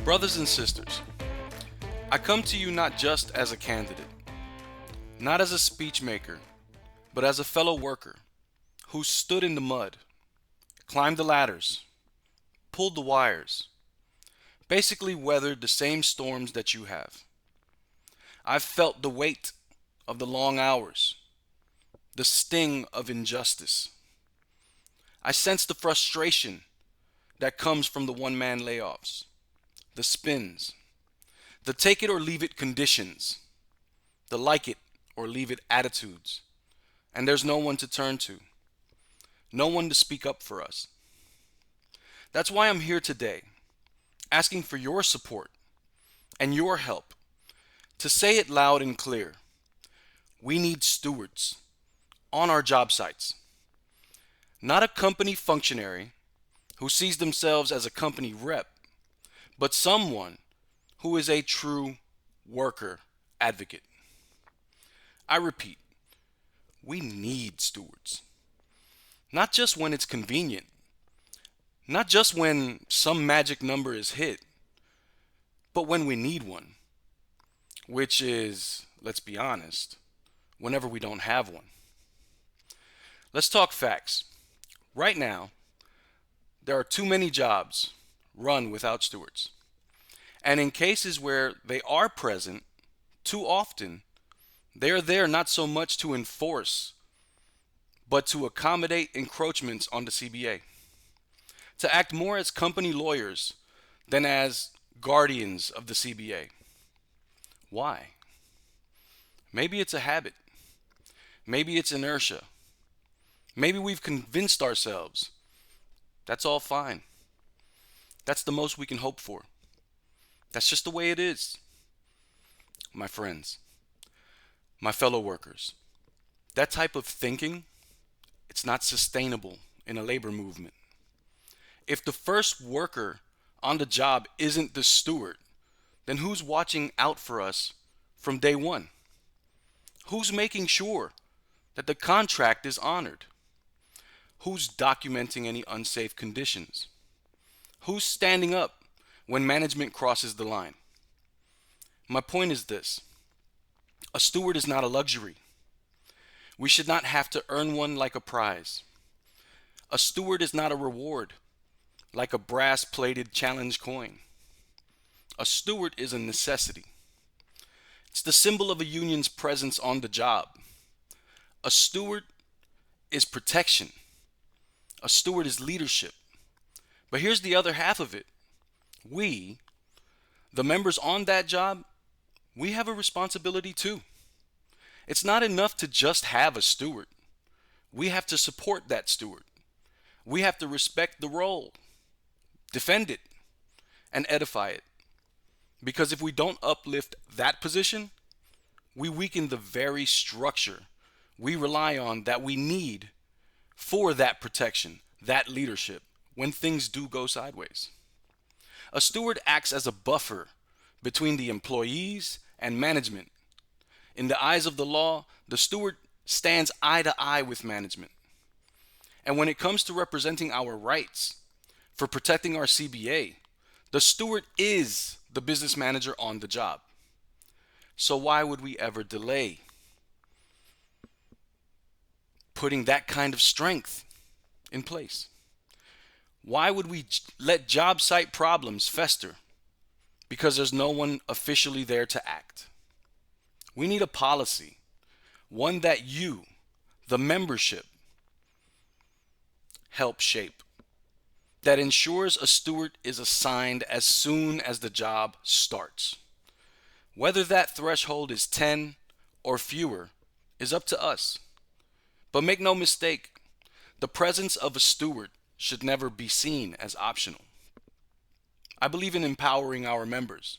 Brothers and sisters, I come to you not just as a candidate, not as a speech maker, but as a fellow worker who stood in the mud, climbed the ladders, pulled the wires, basically weathered the same storms that you have. I've felt the weight of the long hours, the sting of injustice. I sense the frustration that comes from the one-man layoffs, the spins, the take it or leave it conditions, the like it or leave it attitudes. And there's no one to turn to, no one to speak up for us. That's why I'm here today, asking for your support and your help to say it loud and clear. We need stewards on our job sites, not a company functionary who sees themselves as a company rep, but someone who is a true worker advocate. I repeat, we need stewards. Not just when it's convenient, not just when some magic number is hit, but when we need one, which is, let's be honest, whenever we don't have one. Let's talk facts. Right now, there are too many jobs run without stewards. And in cases where they are present, too often, they are there not so much to enforce, but to accommodate encroachments on the CBA, to act more as company lawyers than as guardians of the CBA. Why? Maybe it's a habit. Maybe it's inertia. Maybe we've convinced ourselves. That's all fine. That's the most we can hope for. That's just the way it is. My friends, my fellow workers, that type of thinking, it's not sustainable in a labor movement. If the first worker on the job isn't the steward, then who's watching out for us from day one? Who's making sure that the contract is honored? Who's documenting any unsafe conditions? Who's standing up when management crosses the line? My point is this: a steward is not a luxury. We should not have to earn one like a prize. A steward is not a reward, like a brass-plated challenge coin. A steward is a necessity. It's the symbol of a union's presence on the job. A steward is protection. A steward is leadership. But here's the other half of it. We, the members on that job, we have a responsibility too. It's not enough to just have a steward. We have to support that steward. We have to respect the role, defend it, and edify it. Because if we don't uplift that position, we weaken the very structure we rely on that we need for that protection, that leadership, when things do go sideways. A steward acts as a buffer between the employees and management. In the eyes of the law, the steward stands eye to eye with management. And when it comes to representing our rights, for protecting our CBA, the steward is the business manager on the job. So why would we ever delay putting that kind of strength in place? Why would we let job site problems fester because there's no one officially there to act? We need a policy, one that you, the membership, help shape, that ensures a steward is assigned as soon as the job starts. Whether that threshold is 10 or fewer is up to us. But make no mistake, the presence of a steward should never be seen as optional. I believe in empowering our members.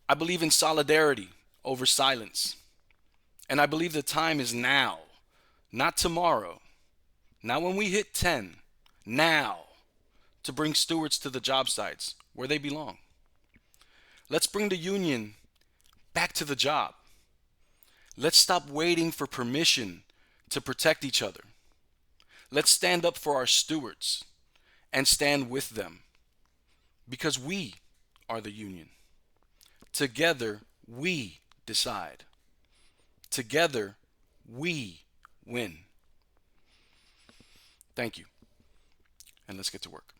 I believe in solidarity over silence. And I believe the time is now, not tomorrow. Not when we hit 10, now, to bring stewards to the job sites where they belong. Let's bring the union back to the job. Let's stop waiting for permission to protect each other. Let's stand up for our stewards and stand with them, because we are the union. Together, we decide. Together, we win. Thank you, and let's get to work.